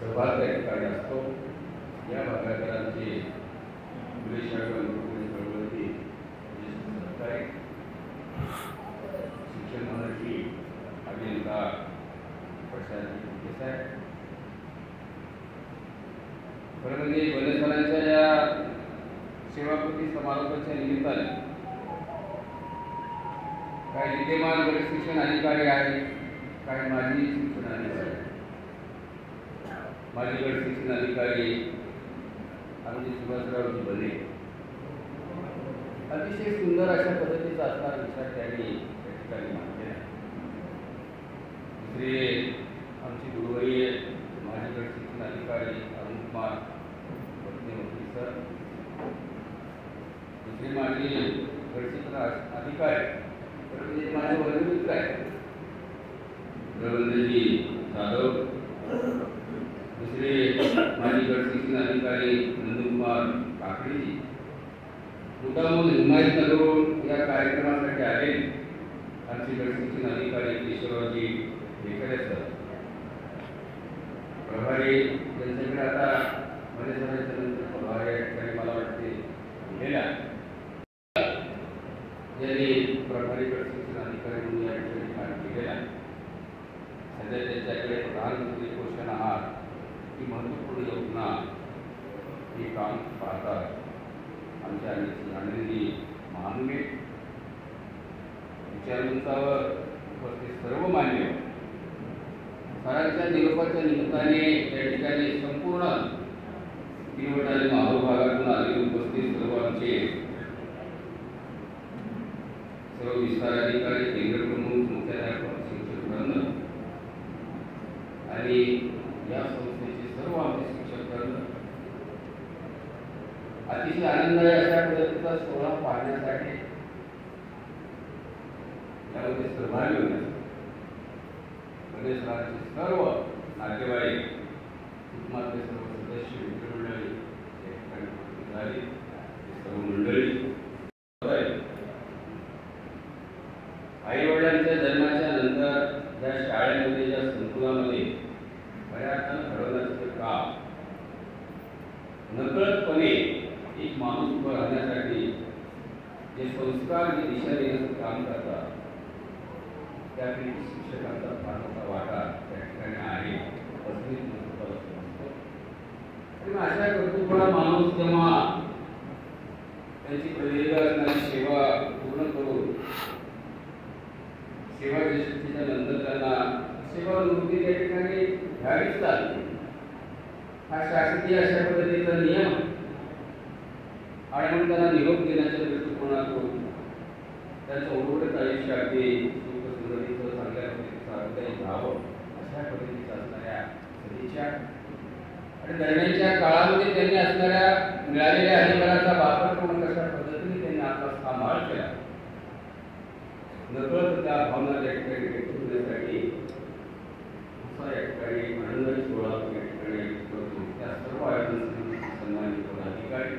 सहभाग त्या ठिकाणी असतो. या भागाकरांचे चळवळी शिक्षण मंत्री अभियंता प्रशांत देसाई. खरं म्हणजे बंदसरांच्या या सेवाकृती समारोपाच्या निमित्ताने काही विद्यमान गट शिक्षण अधिकारी आहेत, काही माजी शिक्षण अधिकारी, माजी गट शिक्षण अधिकारी आमचे सुभाषरावजी भले अतिशय सुंदर अशा पद्धतीचा असणारा विचार त्यांनी त्या ठिकाणी मांडलेला. दुसरे आमची गुरुवर्य माजी गट शिक्षण अधिकारी अरुण कुमार वरती सर, दुसरे माजी गट शिक्षण अधिकारी म्हणजे माझे वर्गमित्र आहेत रवींद्रजी जाधव, दुसरे माजी गट शिक्षण अधिकारी नंदकुमार काकडेजी मुद्दामून हिमायत करून या कार्यक्रमासाठी आले. आमचे गट शिक्षण अधिकारी केशवरावजी भेकरे सर, प्रभारी त्यांच्याकडे आता मध्ये सरांच्या नंतर प्रभारी या ठिकाणी मला वाटते गेला यांनी प्रभारी गट शिक्षण अधिकारी म्हणून या ठिकाणी काम केलेला. सध्या त्यांच्याकडे प्रधानमंत्री पोषण आहार ही महत्त्वपूर्ण योजना हे काम पाहतात. आमच्या आनंदी महानवे विचारवंतावर उपस्थित सर्व मान्य सरांच्या निरोपाच्या निमित्ताने या ठिकाणी संपूर्ण किनवट आणि माहूर भागातून आलेले उपस्थित सर्व आमचे सर्व विस्तार अधिकारी, केंद्र प्रमुख, मुख्याध्यापक, शिक्षक वृंद आणि या संस्थेचे सर्व आमचे शिक्षक वृंद अतिशय आनंद आहे अशा पद्धतीचा सोहळा पाहण्यासाठी यामध्ये सहभागी होण्यासाठी प्रदेशराचे सर्व नातेवाईक, कुटुंबातले सर्व सदस्य, मित्रमंडळी या ठिकाणी उपस्थित झाली. सर्व मंडळी आई वडिलांच्या जन्माच्या नंतर ज्या शाळेमध्ये, ज्या संकुलामध्ये खऱ्या अर्थानं घडवण्याचं काम नकळतपणे एक माणूस उभं राहण्यासाठी जे संस्कार, जी दिशा देण्याचं काम करतात त्यापैकी शिक्षकांचा फार मोठा वाटा त्या ठिकाणी आहे असं अशा कर्तृत्ववान माणूस जेव्हा त्यांची प्रदीर्घ असणारी सेवा पूर्ण करून सेवा यशस्वीच्या नंतर त्यांना सेवानिवृत्ती त्या ठिकाणी घ्यावीच लागते. हा शासकीय अशा पद्धतीचा नियम आणि म्हणून त्यांना निरोप देण्याच्या दृष्टिकोनातून त्यांचं उर्वरित आयुष्य अगदी सुखसुंदरीचं चांगल्या पद्धतीचं आरोग्यदायी व्हावं अशा पद्धतीच्या असणाऱ्या सदिच्छा आणि दरम्यानच्या काळामध्ये त्यांनी असणाऱ्या मिळालेल्या अधिकाराचा वापर करून कशा पद्धतीने त्यांनी आपला सांभाळ केला नकळत त्या भावना त्या ठिकाणी व्यक्त होण्यासाठी या ठिकाणी आनंदाची सोहळा या ठिकाणी करतो. त्या सर्व आयोजन सन्मानित पदाधिकारी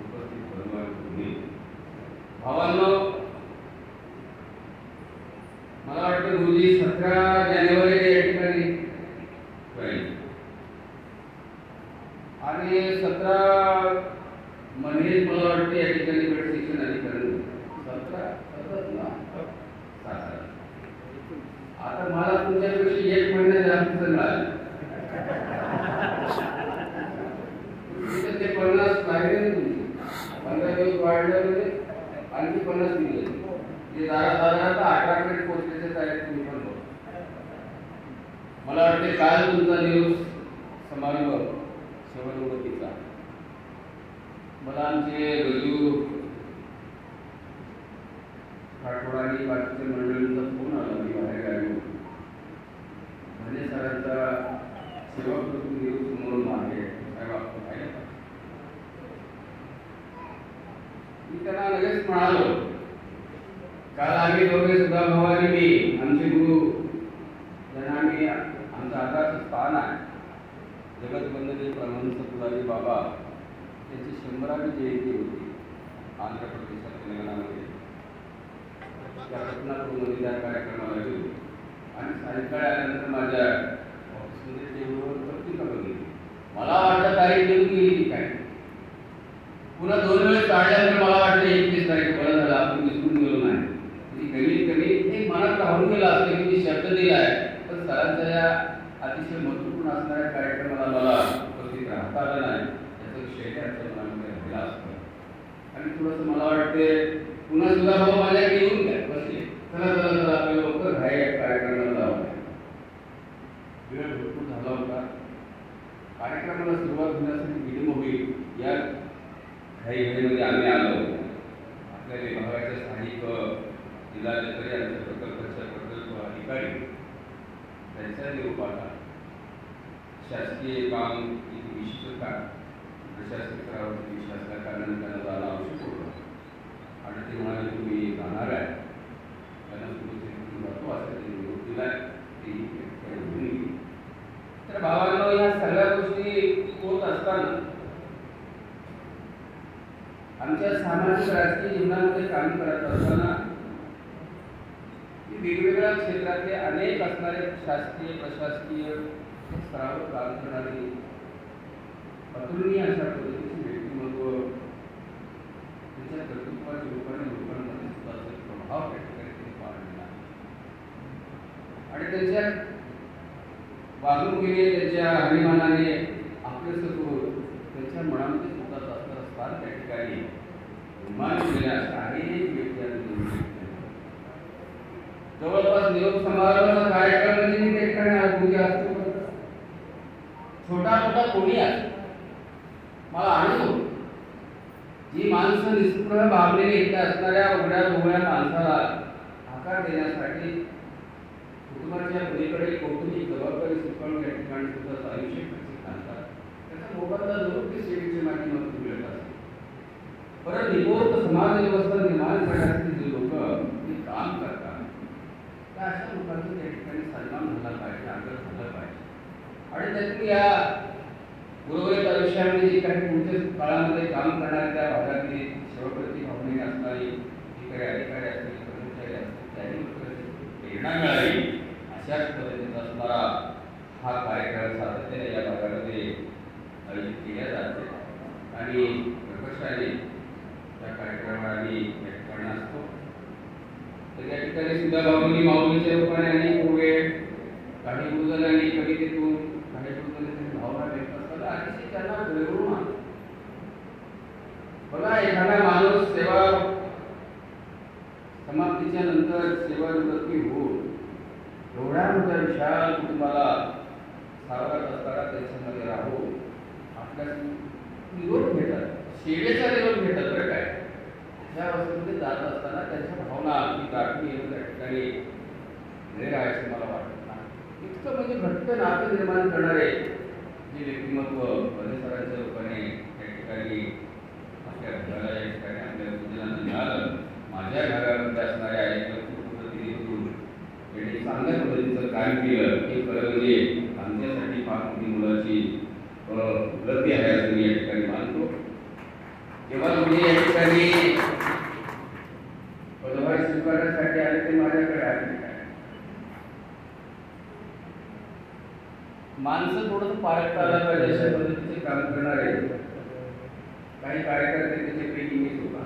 उपस्थित बनवायला भावांनो, मला वाटतं रोजी 17 जानेवारी या ठिकाणी आणि 17 महिने मला वाटतं या ठिकाणी गट शिक्षण अधिकारी 17 ना आता मला तुमच्यापेक्षा 1 महिना जास्त मिळाला. ते 50 पाहिजे तुमची 15 दिवस वाढल्यामध्ये आणखी 50 दिले ते साधारणतः 18 कडे पोहोचण्याचे तयारी तुम्ही पण बघ. मला वाटते काल तुमचा दिवस समारंभ सेवानिवृत्तीचा मला आमचे रजू आठवडानी बाकीच्या मंडळींचा फोन आला. मी बाहेर गावी होतो. म्हणजे सरांचा सेवाकृती दिवस समोर मागे मी त्यांना लगेच म्हणालो, काल आम्ही दोघे सुद्धा भवानी मी आमचे गुरु ज्यांना आम्ही आमचं आदराचं स्थान आहे जगतवंदनीय परमहंस पुरारी बाबा त्यांची 100वी जयंती होती आंध्र प्रदेशात तेलंगणामध्ये. त्या रत्नापूरमध्ये त्या कार्यक्रमाला गेलो आणि सायंकाळी आल्यानंतर माझ्या ऑफिसमध्ये टेबलवर पत्रिका बघितली. पण सरांच्या या अतिशय महत्त्वपूर्ण असणाऱ्या कार्यक्रमाला मला उपस्थित राहता आलं नाही याचं श्रेय आमच्या मनामध्ये राहिला असतं. आणि थोडंसं मला वाटते पुन्हा सुद्धा भाऊ माझ्याकडे येऊन घ्या बसले चला चला चला आपल्या लवकर घाई कार्यक्रमाला जाऊ. वेळ भरपूर झाला होता. कार्यक्रमाला सुरुवात होण्यासाठी विलंब होईल या घाईघाईमध्ये आम्ही आलो. आपल्या विभागाच्या स्थानिक जिल्हाधिकारी आमच्या प्रकल्पाच्या प्रकल्प अधिकारी त्यांचा निरोप आला. शासकीय काम विशिष्ट का प्रशासकीय स्तरावरती विषय असल्या कारणाने त्यांना जाणं आवश्यक होतं आणि ते म्हणाले तुम्ही जाणार आहे त्यांना तुम्ही जातो असं त्यांनी निरोप दिला. तर भावांनो या सगळ्या गोष्टी होत असताना आमच्या सामाजिक राजकीय जीवनामध्ये काम करत असताना वेगवेगळ्या क्षेत्रातले अनेक असणारे शासकीय प्रशासकीय स्तरावर काम करणारी अतुलनीय अशा पद्धतीचे व्यक्तिमत्व त्यांच्या कर्तृत्वाच्या रूपाने लोकांमध्ये स्वतःचा प्रभाव त्या ठिकाणी पाळलेला आणि त्यांच्या वागणुकीने त्यांच्या अभिमानाने आपलेसं करून त्यांच्या मनामध्ये स्वतःचा असणारा स्थान त्या ठिकाणी निर्माण केलेला अनेक व्यक्ती जवळपास निरोप समारंभाचा कार्यक्रम म्हणजे मी त्या ठिकाणी आज असतो. छोटा मोठा कोणी असतो मला अनुभव जी माणसं निस्पृह भावनेने इथे असणाऱ्या उघड्या डोळ्या माणसाला आकार देण्यासाठी कुटुंबाच्या पलीकडे कौटुंबिक जबाबदारी स्वीकारून या ठिकाणी सुद्धा आयुष्य घालतात. त्याचा मोबदला जरूर ते सेवेच्या माध्यमातून मिळत असते. परत निबोध समाज व्यवस्था निर्माण करण्यासाठी जे लोक ते काम करतात त्या अशा लोकांचा त्या ठिकाणी सन्मान झाला पाहिजे, आदर झाला पाहिजे. आणि त्यातून या उर्वरित आयुष्यामध्ये जे काही पुढच्या काळामध्ये काम करणाऱ्या त्या भागातली सर्वप्रती भावनेने असणारी जी काही अधिकारी असतील कर्मचारी असतील त्यांनी प्रेरणा मिळावी अशाच पद्धतीचा असणारा हा कार्यक्रम सातत्याने या भागामध्ये आयोजित केला जाते आणि प्रकर्षाने या कार्यक्रमाला आम्ही या ठिकाणी असतो. तर या ठिकाणी सुद्धा भावनी माऊलीच्या रूपाने अनेक वेळ काही गुरुजनांनी कवितेतून काही गुरुजनांनी भावना व्यक्त असतात अतिशय त्यांना प्रेरणा. बघा एखादा माणूस सेवा समाप्तीच्या नंतर सेवानिवृत्ती होऊन एवढ्या मोठ्या विशाल कुटुंबाला सावरत असताना त्याच्यामध्ये राहून आपल्या निरोप घेतात, सेवेचा निरोप घेतात. बरं काय त्या वस्तूमध्ये जात असताना त्यांच्या भावना ही दाखवून येऊन त्या ठिकाणी घरी राहायचं मला वाटत नाही. इतकं म्हणजे घट्ट नातं निर्माण करणारे जे व्यक्तिमत्व परिसराच्या रूपाने त्या ठिकाणी आपल्या घराला या ठिकाणी आपल्या गुरुजनांना मिळालं. माझ्या घरामध्ये असणाऱ्या एक प्रतिनिधीतून यांनी चांगल्या पद्धतीचं काम केलं हे खरं म्हणजे आमच्यासाठी फार मोठी मुलाची उपलब्धी आहे असं मी या ठिकाणी मानतो. जेव्हा तुम्ही या ठिकाणी पदभार स्वीकारण्यासाठी आले ते माझ्याकडे आले माणसं थोडंसं पारखता आला पाहिजे अशा पद्धतीचे काम करणारे काही कार्यकर्ते त्याच्यापैकी मीच होता.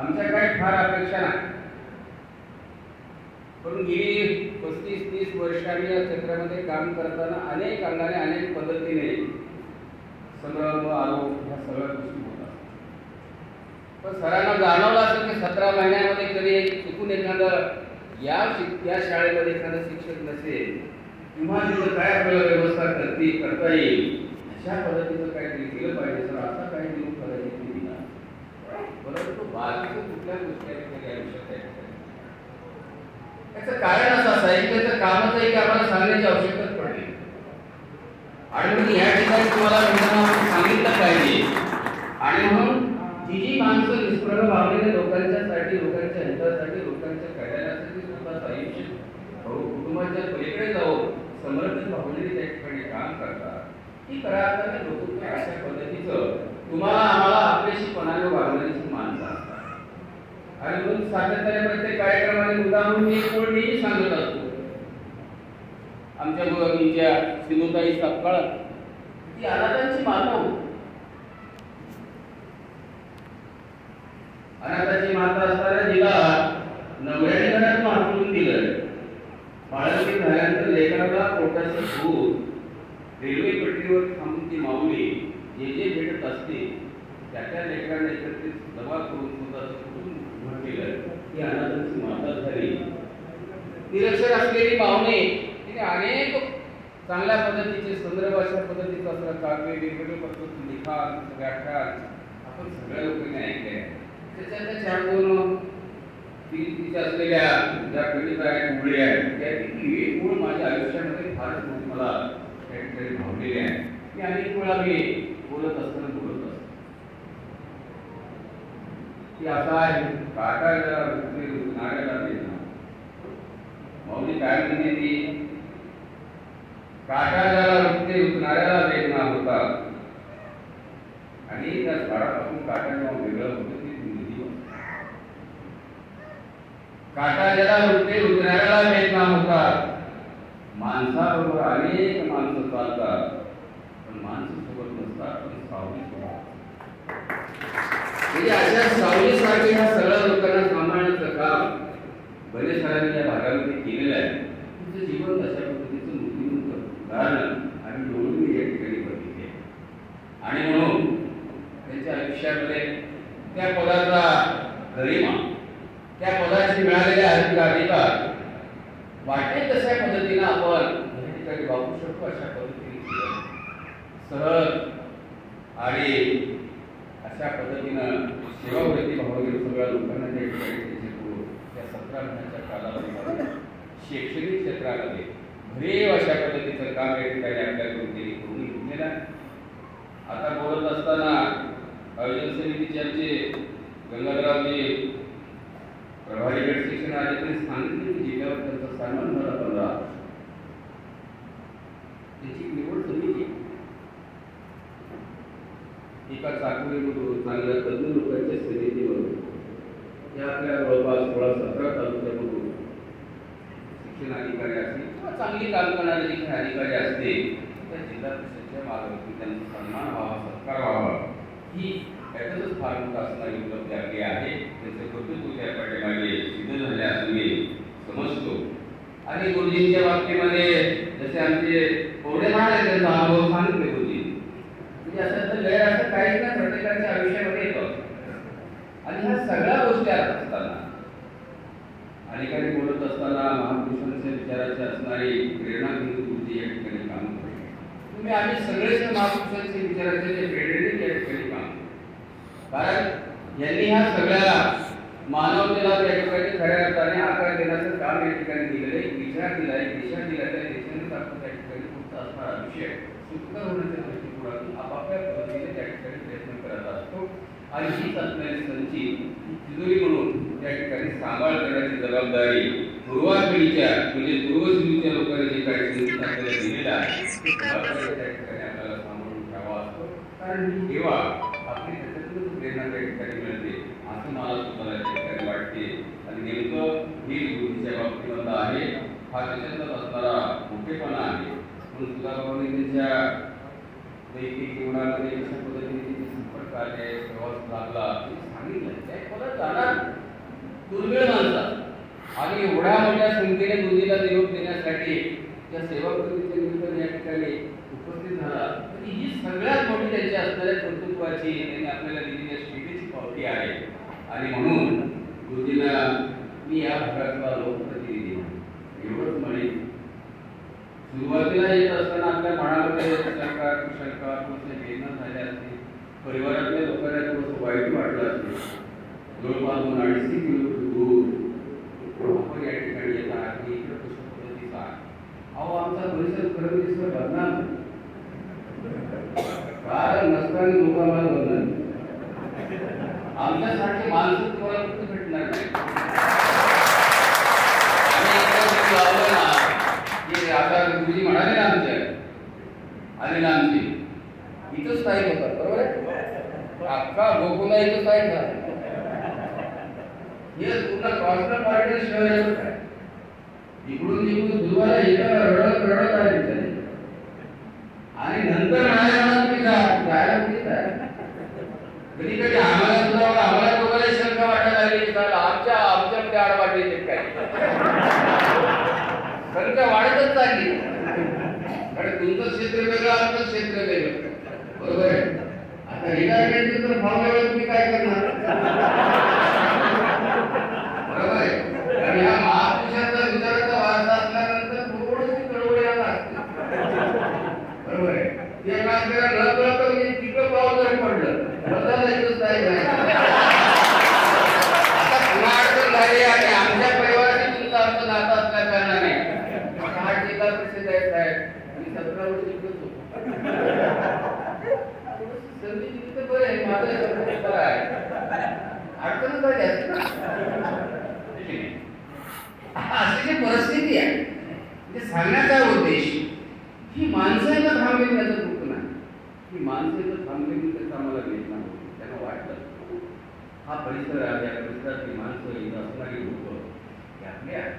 आमच्या काही फार अपेक्षा नाही पण गेली 35-30 वर्षांनी या क्षेत्रामध्ये काम करताना अनेक अंगाने अनेक पद्धतीने संग्राम आरोप ह्या सगळ्या गोष्टी होतात. पण सरांना जाणवलं असेल की 17 महिन्यामध्ये कधी चुकून एखादं या शाळेमध्ये एखादा शिक्षक नसेल किंवा तिथं काय आपल्याला व्यवस्था करता येईल अशा पद्धतीचं काहीतरी केलं पाहिजे. सर असा काही निरोप करायची दिला परंतु बाकीच्या कुठल्या गोष्टी आयुष्यात आहे त्याचं कारण असं असाय की त्याचं कामच आहे की आम्हाला सांगण्याची आवश्यकताच पडली आणि म्हणून या ठिकाणी तुम्हाला सांगितलं पाहिजे. आणि म्हणून जी माणसं निष्प्रभ भावनेने लोकांच्यासाठी लोकांच्या हितासाठी लोकांच्या कल्याणासाठी स्वतःचं आयुष्य कुटुंबाच्या पलीकडे जाऊन समर्पित भावनेने त्या ठिकाणी काम करतात ही खऱ्या अर्थाने लोक अशा पद्धतीचं तुम्हाला आम्हाला आपल्याशी पणाने वागण्याची माणसं असतात. आणि म्हणून सातत्याने प्रत्येक कार्यक्रमाने मुद्दा म्हणून मी एक गोष्ट नेहमी सांगत असतो. आमच्या मुलांच्या सिंधुताई सपकाळ ती अनाथांची माता होती. अनाथाची माता असताना जिला नवऱ्याने घरात मारून दिलं बाळाला बालवडी झाल्यानंतर लेकराला पोटाचं दूध रेल्वे पट्टीवर थांबून ती माऊली जे जे भेटत असते त्या लेकरांना एकत्रित जमा करून स्वतःचं कुटुंब उभं केलं. ही अनाथांची माता झाली. निरक्षर असलेली पाहुणे तिने अनेक चांगल्या पद्धतीचे संदर्भ अशा पद्धतीचं असं काव्य वेगवेगळे पद्धती लिखाण व्याख्यान आपण सगळ्या लोकांनी ऐकले. त्याच्यात चार दोन तिच्या असलेल्या ज्या कविता आहेत मुळे आहेत त्यापैकी एक मूळ माझ्या आयुष्यामध्ये फारच मला त्या ठिकाणी भावलेले आहे. की अनेक वेळा मी बोलत असतो की असा आहे काटा नाऱ्याला देणं. माऊली काय म्हणते ती काटा ज्याला रुपते रुतणाऱ्याला वेदना होता आणि त्या झाडापासून काटा जेव्हा वेगळं होतं ती निधी काटा ज्याला रुपते रुतणाऱ्याला वेदना होता. माणसाबरोबर अनेक माणसं चालतात पण माणसं सोबत नसतात पण सावली सोबत. म्हणजे अशा सावलीसारखे ह्या सगळ्या लोकांना सांभाळण्याचं काम बरेच सरांनी या भागामध्ये केलेलं आहे. तुमचं जीवन अशा पद्धतीचं मूर्तिमंत उदाहरण आणि डोळून या ठिकाणी बघितले आणि म्हणून त्यांच्या आयुष्यामध्ये त्या पदाचा गरिमा त्या पदाची मिळालेल्या अधिकार वाटेल तशा पद्धतीनं आपण या ठिकाणी वापरू शकतो. अशा पद्धतीने सरळ आणि अशा पद्धतीनं सेवावृत्ती भावनेवर सगळ्या लोकांना त्या ठिकाणी त्या 17 महिन्याच्या कालावधीमध्ये शैक्षणिक क्षेत्रामध्ये भरीव अशा पद्धतीचं काम या ठिकाणी आपल्याकडून करून घेतलेलं आहे. आता बोलत असताना आयोजन समितीचे आमचे गंगाधररावजी प्रभारी गट शिक्षण अधिकारी सांगितले की जिल्ह्यावर त्यांचा सन्मान झाला 15 त्याची निवड समिती एका चाकरीमधून चांगल्या तज्ञ लोकांच्या समितीमधून या आपल्या जवळपास 16-17 तालुक्यामधून शिक्षण अधिकारी असतील किंवा चांगली काम करणारे जे अधिकारी असतील त्या जिल्हा परिषदेच्या मार्गावरती त्यांचा सन्मान व्हावा सत्कार व्हावा ही त्यातच फार मोठा असणारी उपलब्धी आपली आहे. त्याचे कर्तृत्व त्या पाठीमागे सिद्ध झाले असं मी समजतो. आणि गुरुजींच्या बाबतीमध्ये जसे आमचे कोरडे महाराज त्यांचा अनुभव सांगितले गुरुजी म्हणजे असं तर गैर असं काहीच नाही प्रत्येकाच्या आयुष्यामध्ये येतं आणि ह्या सगळ्या गोष्टी असताना आणि काही बोलत असताना महापुरुषांच्या विचाराची असणारी प्रेरणा घेऊन गुरुजी या ठिकाणी काम करते. तुम्ही आम्ही सगळेच महापुरुषांचे विचाराचे जे प्रेरणेने या ठिकाणी काम कारण यांनी ह्या सगळ्या मानवतेला त्या ठिकाणी खऱ्या अर्थाने आकार देण्याचं काम या ठिकाणी दिलेलं आहे. विचार दिला आहे दिशा दिला त्या दिशेनेच आपण त्या ठिकाणी पुढचा असणारा विषय सुखकर होण्याच्या दृष्टिकोनातून आपापल्या पद्धतीने त्या ठिकाणी प्रयत्न करत असतो आणि हीच असणारी संची तिजोरी म्हणून त्या ठिकाणी सांभाळ करण्याची जबाबदारी पूर्वा पिढीच्या म्हणजे पूर्वसुरीच्या लोकांनी जे काही संगीत आपल्याला दिलेलं आहे त्या ठिकाणी आपल्याला सांभाळून ठेवावा असतो. कारण ही सेवा आपली त्याच्यातूनच प्रेरणा त्या ठिकाणी मिळते असं मला सुद्धा त्या ठिकाणी वाटते. आणि नेमकं ही गुरुजीच्या बाबतीमध्ये आहे हा त्याच्यातच असणारा मोठेपणा आहे. म्हणून तुकाबाबांनी त्यांच्या वैयक्तिक जीवनामध्ये कशा पद्धतीने संपर्क आले प्रवास लागला सांगितलं त्या परत जाणार दुर्मिळ माणसात आणि एवढ्या मोठ्या संख्येने गुरुजीला निरोप देण्यासाठी त्या सेवा कृतीचे निमित्त या ठिकाणी उपस्थित झाला. ही सगळ्यात मोठी त्यांच्या असणाऱ्या कर्तृत्वाची त्यांनी आपल्याला दिलेल्या शिकण्याची पावती आहे. आणि म्हणून गुरुजीला मी या भागातला लोकप्रतिनिधी एवढंच म्हणेन. सुरुवातीला येत असताना आपल्या मनामध्ये शंका कुठल्या वेदना झाल्या असतील परिवारातल्या लोकांना थोडंसं वाईट वाटलं असेल. जवळपास 2-2.5 किलोमीटर दूर आपण या ठिकाणी येत आहात की इकडं कशा पद्धतीचा आहे. अहो आमचा परिसर खरं दिसलं बदनाम काय नसताना लोकांना बदनाम आमच्यासारखे माणसं तुम्हाला कुठे भेटणार नाही. आता गुरुजी म्हणाले ना आमच्या आले ना आमची इथंच स्थायिक होतात बरोबर आहे. अख्खा गोकुला इथं स्थायिक झाला हे पूर्ण कॉस्टल पार्टी शहर आहे. इकडून तिकडून दुर्वाला इथं रडत रडत आहे आणि नंतर म्हणायला तुम्ही जायला कुठे जाय कधी कधी आम्हाला सुद्धा आम्हाला दोघांना शंका वाटायला लागली आमच्यामध्ये आडवाटे येते काय शंका वाढतच चालली. कारण तुमचं क्षेत्र वेगळं, आमचं क्षेत्र वेगळं, बरोबर आहे. आता रिटायरमेंट जर भाव वेगळं तुम्ही काय करणार, बरोबर आहे. कारण या महापुरुषांचा विचाराचा वारसा असल्यानंतर थोडीशी चळवळ यायला असते, बरोबर आहे. ते काम करा न कळत म्हणजे तिकडं पाऊल जर पडलं बदलायला येतच नाही. आता पुन्हा अडचण झाली आणि आमच्या परिवाराने तुमचं आमचं नातं असल्या कारणाने 8 जिल्हा परिषद आहेत साहेब आणि 17 वर्ष इकडंच होतो. संधी दिली तर बरं आहे, माझं बरं आहे. अडचण झाली असते ना, अशी जी परिस्थिती आहे. म्हणजे सांगण्याचा उद्देश ही माणसं इथं थांबली त्याचं दुःख नाही, ही माणसं इथं थांबली त्याचा आम्हाला वेदना होती. त्यांना वाटलं हा परिसर आहे, या परिसरातली माणसं इथं असणारी लोक हे आपले आहेत.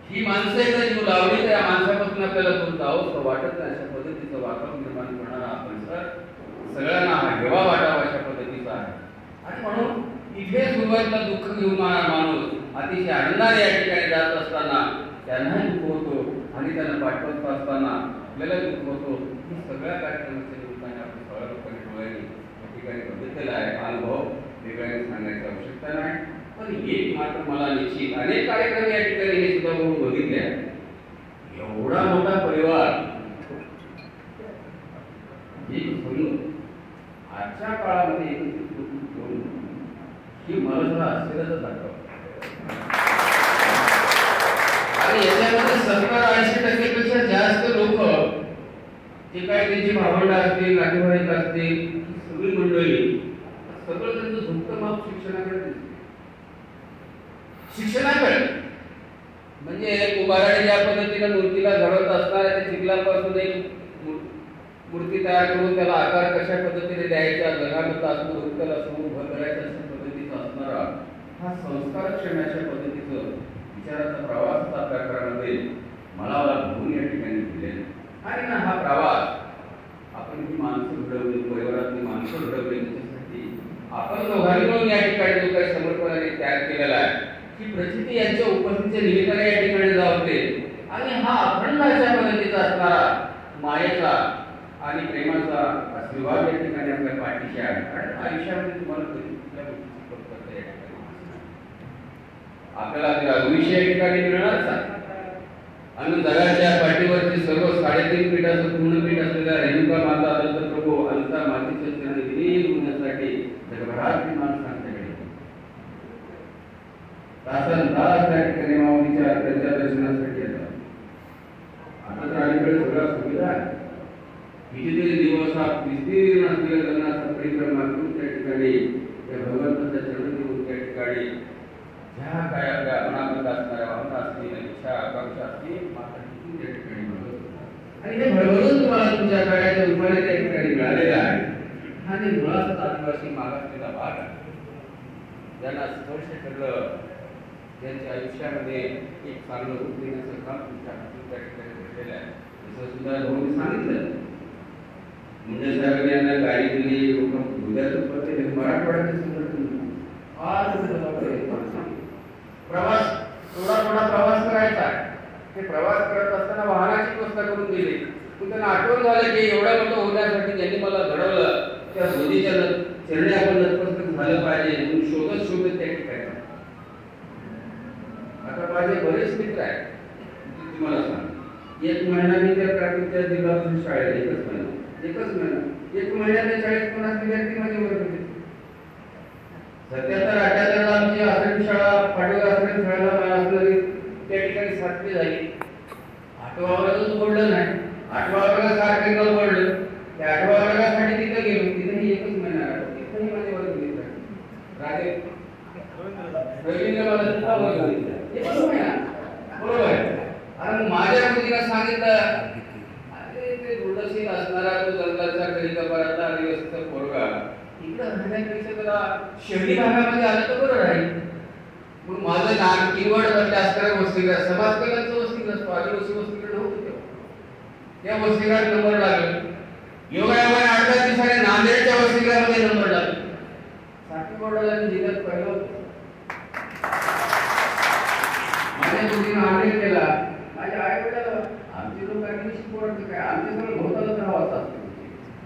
ही माणसं इथं जीव लावली तर या माणसापासून आपल्याला दूर जावं वाटत नाही. अशा पद्धतीचं वातावरण निर्माण करणारा हा परिसर सगळ्यांना हेवा वाटावा अशा पद्धतीचा आहे. आणि म्हणून इथे सुरुवातीला दुःख घेऊन माणूस अतिशय आनंदाने या ठिकाणी जात असताना त्यांनाही दुःख होतो आणि त्यांना पाठवत असताना आपल्याला दुःख होतो. ही सगळ्या कार्यक्रमाच्या निमित्ताने आपण सगळ्या लोकांनी डोळ्यांनी या ठिकाणी बघितलेला आहे. अनुभव वेगळ्याने सांगायची आवश्यकता नाही. पण एक मात्र मला निश्चित अनेक कार्यक्रम या ठिकाणी हे सुद्धा होऊन बघितले आहे. एवढा मोठा परिवार आजच्या काळामध्ये एकत्रित होऊन ही मला जरा आश्चर्याचं दाखवतं. आणि याच्यामध्ये 70-80% पेक्षा जास्त लोक जे काय त्यांची भावंड असतील, नातेवाईक असतील, सगळी मंडळी सगळं त्यांचं झुकतं माप शिक्षणाकडे. शिक्षणाकडे म्हणजे कुंभाराने ज्या पद्धतीने मूर्तीला घडवत असणार त्या चिखलापासून एक मूर्ती तयार करून त्याला आकार कशा पद्धतीने द्यायचा, लग्नाचा असतो त्याला उभं करायचं अशा पद्धतीचा असणारा हा संस्कारक्षम अशा पद्धतीचं विचाराचा प्रवास आपल्या घरामध्ये मला घेऊन या ठिकाणी दिले. आणि ना हा प्रवास आपण ही माणसं घडवली, परिवारातली माणसं घडवली, त्याच्यासाठी आपण दोघांनी मिळून या ठिकाणी जो काही समर्पणाने त्याग केलेला आहे ही प्रचिती यांच्या उपस्थितीच्या निमित्ताने या ठिकाणी जावते. आणि हा अखंड अशा पद्धतीचा असणारा मायेचा आणि प्रेमाचा आशीर्वाद या ठिकाणी आपल्या पाठीशी आहे. आणि आयुष्यामध्ये तुम्हाला कधी कुठल्या गोष्टीची पत करता या ठिकाणी आपल्याला भविष्य या ठिकाणी मिळणारच आहे. आणि जगाच्या पाठीवरची सर्व 3.5 पीठाचं पूर्ण पीठ असलेल्या रेणुका माता दत्तप्रभू अंता मातीच्या चरणी विलीन होण्यासाठी जगभरात माणसं आमच्याकडे तासन तास त्या ठिकाणी माऊलीच्या त्यांच्या दर्शनासाठी येतात. आता तर अलीकडे सगळ्या सुविधा आहे. कितीतरी दिवस हा विस्तीर्ण असलेल्या जगन्नाथ परिक्रमा करून त्या ठिकाणी त्या भगवंताच्या चरणी येऊन त्या ठिकाणी ज्या काय आपल्या मनामध्ये असणाऱ्या भावना असतील, इच्छा आकांक्षा असतील माता तिथून त्या ठिकाणी भगवत आणि हे भगवंत तुम्हाला तुमच्या काळाच्या रूपाने त्या ठिकाणी मिळालेला आहे. आणि मुळातच आदिवासी मागासलेला भाग आहे. ज्यांना स्पर्श ठरलं त्यांच्या आयुष्यामध्ये एक चांगलं रूप देण्याचं काम तुमच्या हातून त्या ठिकाणी घडलेलं आहे. जसं सुद्धा भाऊनी सांगितलं म्हणजे साहेब यांना गाडी दिली, लोक उद्याचं पत्र मराठवाड्याचे संघटन प्रवास थोडा प्रवास करायचा. ते प्रवास करत असताना वाहनाची व्यवस्था करून दिली. पण त्यांना आठवण झालं की एवढं मोठं होण्यासाठी ज्यांनी मला घडवलं त्या मोदीच्या चरणी आपण नतमस्तक झालं पाहिजे म्हणून शोधत त्या ठिकाणी. आता माझे बरेच मित्र आहेत तुम्हाला सांग 1 महिना मी त्या प्राथमिकच्या जिल्हा परिषद शाळेत एकच महिना 1 महिन्यात 40-50 विद्यार्थी माझे वर्ग होते. 77-78 आमची आश्रम शाळा पाडवी आश्रम शाळेला असणारी त्या ठिकाणी 7वी झाली. 8व्या वर्गातच बोललं नाही. 8व्या वर्गात सारखं न बोललं त्या 8व्या वर्गासाठी तिथे गेलो. तिथेही 1च महिना राहिलो. तिथेही माझे वर्ग घेतले. राजे रवींद्र मला सुद्धा वर्ग घेतला. 1च महिना बरोबर आहे. आणि माझ्या मुलीला सांगितलं ते रुडशील असणारा तो जंगलाचा कलिकापारातला आदिवासीचा पोरगा इकडं राहण्यापेक्षा जरा शहरी भागामध्ये आलं तर बरं राहील. मग माझं नाम किनवट असणाऱ्या वसतिगृह समाज कल्याणचं वसतिगृह असतो. आदिवासी वसतिगृह नव्हतं तेव्हा. त्या वसतिगृहात नंबर लागला. योगायोगाने 8 दिवसाने नांदेडच्या वसतिगृहामध्ये नंबर लागला. साखी बोर्डाला जिल्ह्यात पहिलं होतं. माझ्या मुलीनं आग्रह केला माझ्या आई वडिलांना पोरांचं काय आमचे सगळं